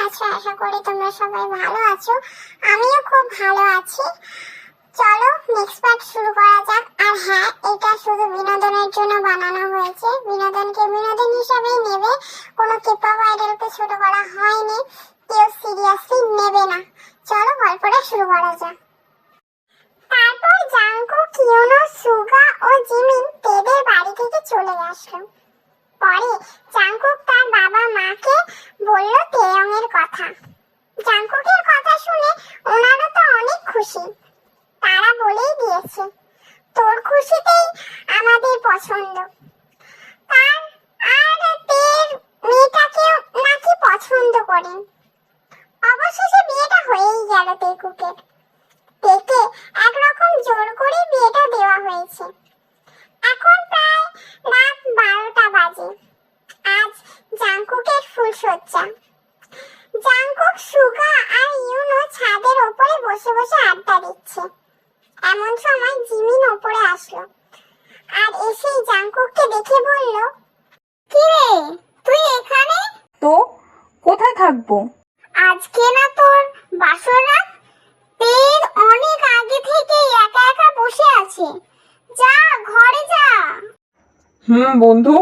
আছো? আশা করি তোমরা সবাই ভালো আছো। আমিও খুব ভালো আছি। চলো নেক্সট পার্ট শুরু করা যাক। আর হ্যাঁ, এটা শুধু বিনোদনের জন্য বানানো হয়েছে, বিনোদনকে বিনোদন হিসেবেই নেবে, কোনো কেপঅপ আইডলকে ছোট করা হয়নি, কেউ সিরিয়াসলি নেবে না। চলো গল্পটা শুরু করা যাক। তারপর জাংকুক, ইউনো, সুগা ও জিমিন তেদের বাড়ি থেকে চলে আসলো। পরে জাংকুক তার বাবা মাকে বলল তেয়ং এর কথা। জাংকুকের কথা শুনে ওনারা তো অনেক খুশি। তারা বলেই দিয়েছে, তোর খুশিতেই আমাদের পছন্দ। তার আর তের মেয়েটাকেও নাকি পছন্দ করেন। অবশেষে বিয়েটা হয়েই গেল তেকুকের। তেকে একরকম জোর করে বিয়েটা দেওয়া হয়েছে। এখন প্রায় রাত 12টা বাজে। আজ জাংকুকের ফুলসজ্জা। জাংকুক, সুগা আর ইউনো ছাদের ওপরে বসে বসে আড্ডা দিচ্ছে। এমন সময় জিমিন ওপরে আসলো আর এসেই জাংকুককে দেখে বলল, কি রে তুই এখানে? তো কোথায় থাকবো? আজকে না তোর বাসর রাত? তের অনেক আগে থেকে একা একা বসে আছে, যা ঘরে যা। বন্ধু,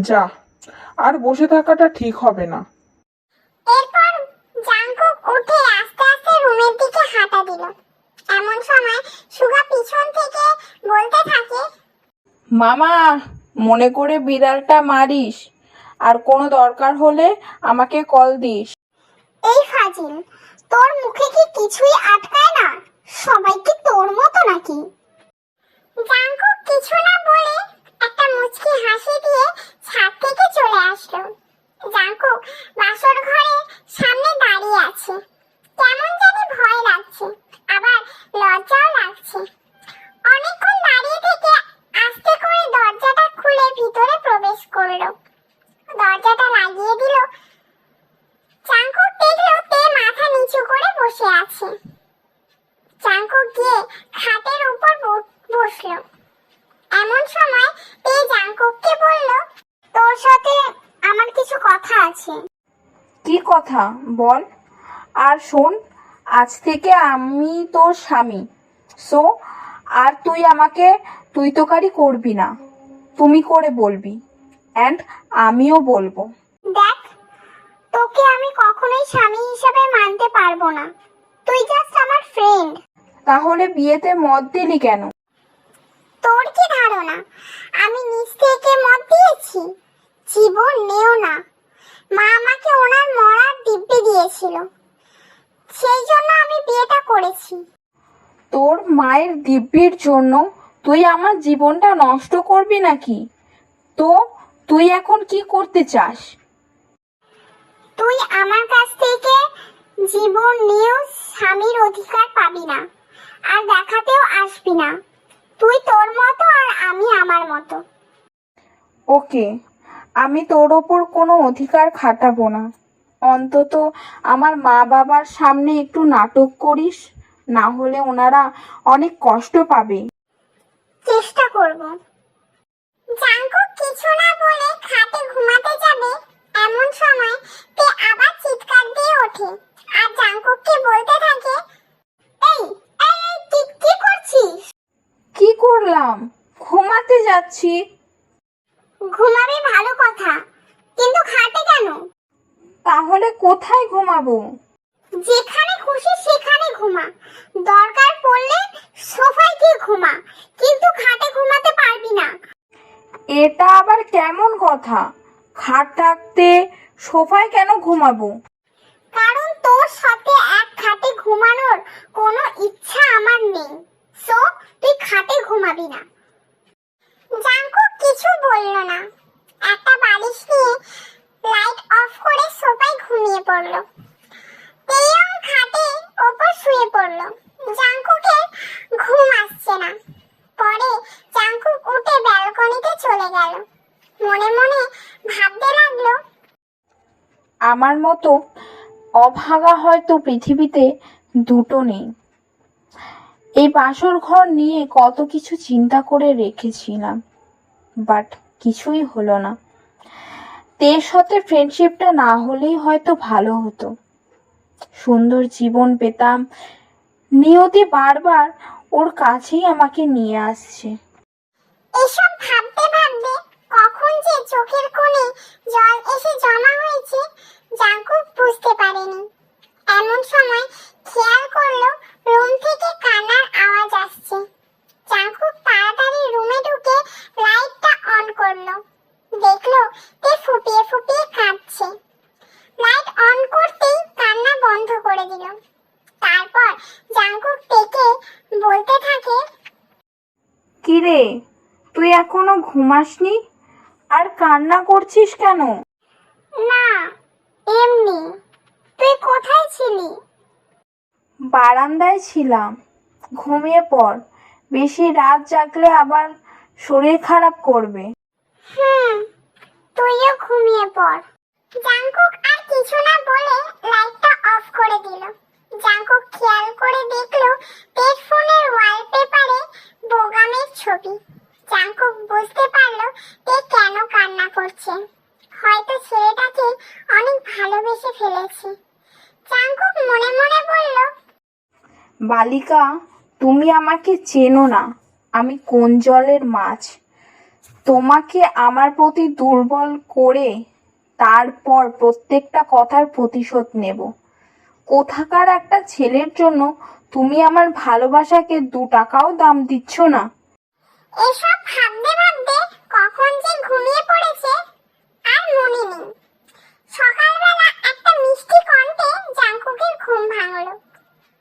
যা, আর বসে থাকাটা ঠিক হবে না। এরপর জাংকুক উঠে আস্তে আস্তে রুমের দিকে হাঁটা দিল। এমন সময় সুগা পিছন থেকে বলতে থাকে, মামা, মনে করে বিড়ালটা মারিস, আর কোনো দরকার হলে আমাকে কল দিস। এই ফাজিল, তোর মুখে কি কিছুই আটকায় না? সবাই কি তোর মতো নাকি? জাংকুক কিছু না বলে একটা মুচকি হাসি দিয়ে ছাদ থেকে চলে আসলো। জাংকুক বাসর ঘরে সামনে দাঁড়িয়ে আছে। কেমন জানি ভয় লাগছে, আবার লজ্জাও লাগছে। অনেকক্ষণ দাঁড়িয়ে থেকে আস্তে করে দরজাটা খুলে ভিতরে প্রবেশ করলো। দরজাটা লাগিয়ে দিল। জাংকুক দেখলো তে মাথা নিচু করে বসে আছে। জাংকুক গিয়ে খাটের উপর বসলো। এমন সময় তে জাংকুককে বলল, তোর সাথে আমার কিছু কথা আছে। কি কথা বল। আর শোন, আজ থেকে আমি তোর স্বামী, সো আর তুই আমাকে তুই তোকারি করবি না, তুমি করে বলবি, অ্যান্ড আমিও বলবো। দেখ, তোকে আমি কখনোই স্বামী হিসেবে মানতে পারবো না। তুই জাস্ট আমার ফ্রেন্ড। তাহলে বিয়েতে মত দিলি কেন? তোর কি ধারণা আমি নিজ থেকে মত দিয়েছি? জীবন নেও না। মা আমাকে ওনার মরার দিব্যি দিয়েছিল, সেই জন্য আমি বিয়েটা করেছি। তোর মায়ের দিব্যির জন্য তুই আমার জীবনটা নষ্ট করবি নাকি? তো তুই এখন কি করতে চাস? তুই আমার কাছ থেকে জীবন নিয়েও স্বামীর অধিকার পাবি না, আর দেখাতেও আসবি না। তুই তোর মতো আর আমি আমার মতো। ওকে, আমি তোর ওপর কোনো অধিকার খাটাবো না। অন্তত আমার মা বাবার সামনে একটু নাটক করিস, না হলে ওনারা অনেক কষ্ট পাবে। চেষ্টা করব। জাংকুক কিছু না বলে খাটে ঘুমাতে যাবে, এমন সময় তে আবার চিৎকার দিয়ে ওঠে আর জাংকুককে বলতে থাকে, এই এই এই, কি করছিস? কি করলাম? ঘুমাতে যাচ্ছি। ঘুমাবি ভালো কথা, কিন্তু খাটে কেন? তাহলে কোথায় ঘুমাবো? যেখানে খুশি সেখানে ঘুমা। দরকার পড়লে সোফায় গিয়ে ঘুমা, কিন্তু খাটে ঘুমাতে পারবি না। এটা আবার কেমন কথা? খাট থাকতে সোফায় কেন ঘুমাবো? কারণ তোর সাথে এক খাটে ঘুমানোর কোনো ইচ্ছা আমার নেই, সো তুই খাটে ঘুমাবি না। জাংকুক কিছু বলল না। একটা বালিশ নিয়ে লাইট অফ করে সোফায় ঘুমিয়ে পড়ল। তেয়ং খাটে ওপর শুয়ে পড়ল। জাংকুকের ঘুম আসছে না। পরে জাংকুক উঠে ব্যালকনিতে চলে গেল। মনে মনে ভাবতে লাগলো, আমার মতো অভাগা হয়তো পৃথিবীতে দুটো নেই। এই বাসর ঘর নিয়ে কত কিছু চিন্তা করে রেখেছিলাম, বাট কিছুই হলো না। তের সাথে ফ্রেন্ডশিপটা না হলেই হয়তো ভালো হতো, সুন্দর জীবন পেতাম। নিয়তি বারবার ওর কাছেই আমাকে নিয়ে আসছে। এসব ভাবতে ভাবতে কখন যে চোখের কোণে জল এসে জমা হয়েছে জাঙ্কুক বুঝতে পারেনি। এমন সময় খেয়াল করলো রুম থেকে কান্নার আওয়াজ আসছে। জাঙ্কুক তাড়াতাড়ি রুমে ঢুকে লাইটটা অন করলো। দেখলো তে ফুপিয়ে ফুপিয়ে কাঁদছে। লাইট অন করতেই কান্না বন্ধ করে দিল। তারপর জাঙ্কুক তেকে বলতে থাকে, কিরে, তুই এখনো ঘুমাসনি? আর কান্না করছিস কেন? না, এমনি। তুই কোথায় ছিলি? বারান্দায় ছিলাম। ঘুমিয়ে পড়, বেশি রাত জাগলে আবার শরীর খারাপ করবে। তুইও ঘুমিয়ে পড়। জাঙ্কুক আর কিছু না বলে লাইটটা অফ করে দিল। জাঙ্কুক খেয়াল করে দেখলো তের ফোনের ওয়ালপেপারে বোগামের ছবি। জাঙ্কুক বুঝতে পারলো তে কেন কান্না করছে। হয়তো ছেলেটাকে অনেক ভালোবেসে ফেলেছে। জাঙ্কুক মনে মনে বলল, বালিকা, তুমি আমাকে চেনো না আমি কোন জলের মাছ। তোমাকে আমার প্রতি দুর্বল করে তারপর প্রত্যেকটা কথার প্রতিশোধ নেব। কোথাকার একটা ছেলের জন্য তুমি আমার ভালোবাসাকে 2 টাকাও দাম দিচ্ছ না। এসব ভাবতে ভাবতে কখন যে ঘুমিয়ে পড়েছে আর মনে নেই। সকালবেলা একটা মিষ্টি কণ্ঠে জাঙ্কুকের ঘুম ভাঙলো।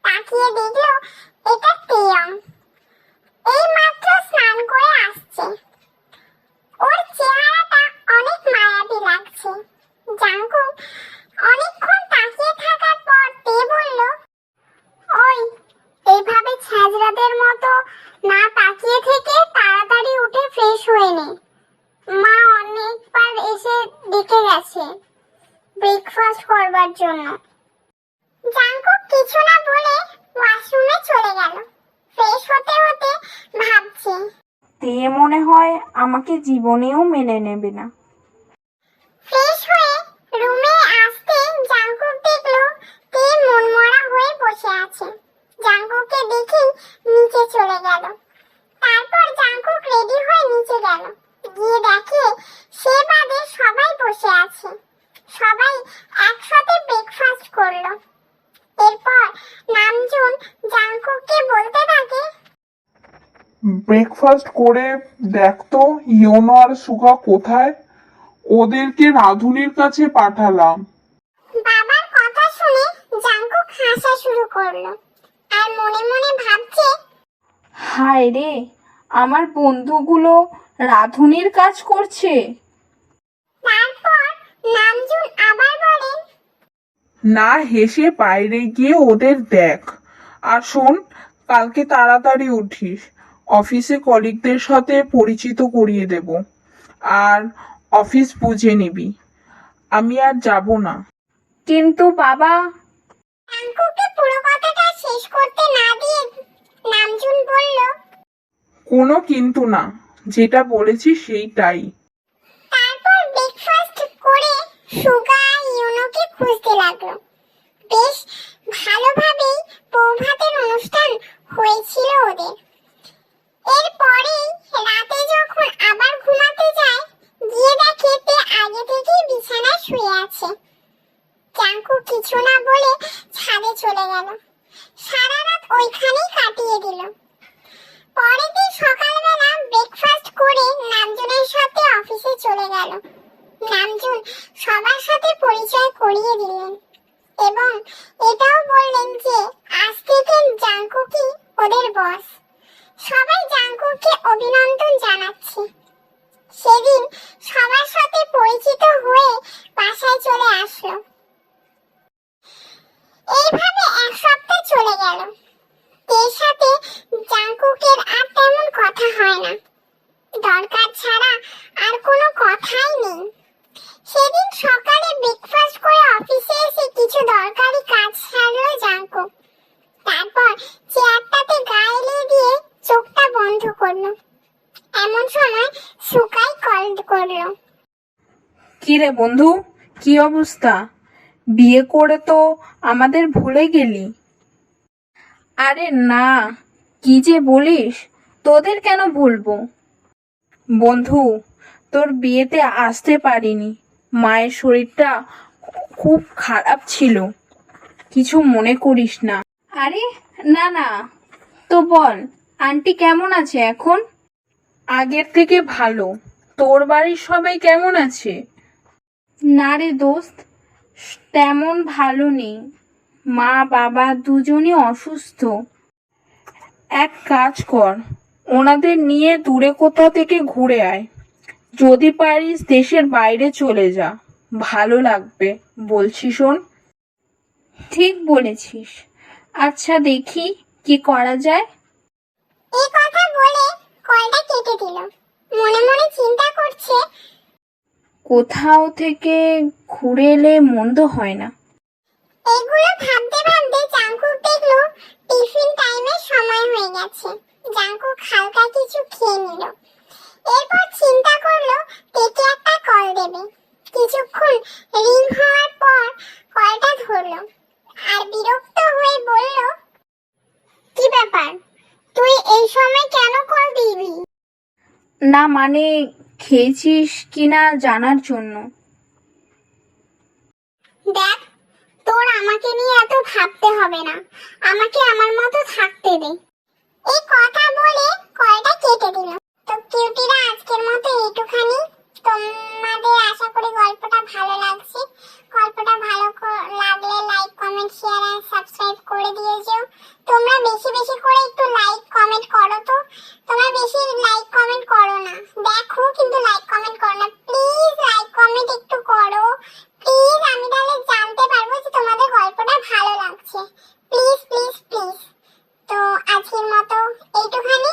তাকিয়ে দেখলো এটা তেয়ং। এই মাত্র স্নান করে আসছে। ওর চেহারাটা অনেক মায়াবী লাগছে। জাঙ্কুক অনেকক্ষণ তাকিয়ে থাকার পর তে বলল, ওই, এইভাবে ছ্যাঁচড়াদের মতো না তাকিয়ে থেকে তাড়াতাড়ি উঠে ফ্রেশ হয়ে নে। মা অনেকবার এসে ডেকে গেছে ব্রেকফাস্ট করবার জন্য। জাঙ্কুক কিছু না বলে ওয়াশরুমে চলে গেল। ফ্রেশ হতে হতে ভাবছে, তে মনে হয় আমাকে জীবনেও মেনে নেবে না। ফ্রেশ হয়ে রুমে আসতে জাঙ্কুক দেখলো তে মনমরা হয়ে বসে আছে। জাঙ্কুককে দেখে নিচে চলে গেল। তারপর জাঙ্কুক রেডি হয়ে নিচে গেল। গিয়ে দেখে সে বাদে সবাই বসে আছে। সবাই একসাথে ব্রেকফাস্ট করলো। এরপর নামজুন জাঙ্কুককে বলতে থাকে, ব্রেকফাস্ট করে দেখতো ইয়োনো আর সুগা কোথায়। ওদেরকে রাধুনির কাছে পাঠালাম। বাবার কথা শুনে জাঙ্কুক হাসা শুরু করলো আর মনে মনে ভাবছে, হায় রে, আমার বন্ধুগুলো রাধুনির কাজ করছে। তারপর নামজুন আবার বলেন, না হেসে বাইরে গিয়ে ওদের দেখ। আর শোন, কালকে তাড়াতাড়ি উঠিস। অফিসে কলিগদের সাথে পরিচিত করিয়ে দেব। আর অফিস বুঝে নিবি। আমি আর যাব না। কিন্তু বাবা, জাঙ্কুককে পুরো কথাটা শেষ করতে না দিয়ে নামজুন বলল, কোনো কিন্তু না, যেটা বলেছি সেইটাই। তারপর ব্রেকফাস্ট করে সুগা ইউনোকে খুঁজতে লাগলো। বেশ ভালোভাবেই প্রভাতের অনুষ্ঠান হয়েছিল ওদের। এরপরেই রাতে যখন আবার ঘুমাতে যায়, গিয়ে দেখে তে আগে থেকেই বিছানায় শুয়ে আছে। জাঙ্কুক কিছু না বলে ছাদে চলে গেল। সারা রাত ওইখানেই কাটিয়ে দিল। পরের দিন সকালবেলা ব্রেকফাস্ট করে নামজুনের সাথে অফিসে চলে গেল। নামজুন সবার সাথে পরিচয় করিয়ে দিলেন এবং এটাও বললেন যে আজ থেকে জাঙ্কুকই ওদের বস। সবাই জাঙ্কুককে অভিনন্দন জানাচ্ছে। সেদিন সবার সাথে পরিচিত হয়ে বাসায় চলে আসলো। এইভাবে 1 সপ্তাহ চলে গেল। এর সাথে জাঙ্কুকের আর তেমন কথা হয় না। দরকার ছাড়া আর কোনো কথাই নেই। সেদিন সকালে ব্রেকফাস্ট করে অফিসে এসে কিছু দরকারি কাজ সারলো জাঙ্কুক। তারপর চেয়ারটাতে গা এলিয়ে দিয়ে চোখটা বন্ধ করলো। এমন সময় সুকাই কল করলো। কি রে বন্ধু, কি অবস্থা? বিয়ে করে তো আমাদের ভুলে গেলি। আরে না, কি যে বলিস, তোদের কেন ভুলবো? বন্ধু, তোর বিয়েতে আসতে পারিনি, মায়ের শরীরটা খুব খারাপ ছিল, কিছু মনে করিস না। আরে না না, তো বল, আন্টি কেমন আছে এখন? আগের থেকে ভালো। তোর বাড়ির সবাই কেমন আছে? না রে দোস্ত, তেমন ভালো নেই, মা বাবা দুজনই অসুস্থ। এক কাজ কর, ওনাদের নিয়ে দূরে কোথাও থেকে ঘুরে আয়, যদি পারিস দেশের বাইরে চলে যা, ভালো লাগবে, বলছি শোন। ঠিক বলেছিস, আচ্ছা দেখি কি করা যায়। এই কথা বলে কলটা কেটে দিল। মনে মনে চিন্তা করছে, কোথাও থেকে ঘুরে এলে মন্দ হয় না। এগুলো ভাবতে ভাবতে জাঙ্কুক দেখলো টিফিন টাইমের সময় হয়ে গেছে। জাঙ্কুক হালকা কিছু খেয়ে নিল, এরপর চিন্তা করলো তেকে একটা কল দেবে। কিছুক্ষণ রিং হওয়ার পর কলটা ধরলো আর বিরক্ত হয়ে বলল, কি ব্যাপার, তুই এই সময় কেন কল দিবি? না মানে, খেয়েছিস কিনা জানার জন্য। দেখ, তোর আমাকে নিয়ে এত ভাবতে হবে না, আমাকে আমার মতো থাকতে দে। এই কথা বলে কলটা কেটে দিল। তো কিউটিরা, আজকের মতো এইটুখানি। তোমাদের আশা করি গল্পটা ভালো লাগছে। গল্পটা ভালো লাগলে লাইক কমেন্ট শেয়ার আর সাবস্ক্রাইব করে দিয়ে যেও। তোমরা বেশি বেশি করে একটু লাইক কমেন্ট করো। তো তোমরা বেশি লাইক কমেন্ট করো না, দেখো কিন্তু লাইক কমেন্ট করো না। প্লিজ লাইক কমেন্ট একটু করো, প্লিজ, আমি তাহলে জানতে পারবো যে তোমাদের গল্পটা ভালো লাগছে। Please please please. তো আজকের মতো এইটুখানি।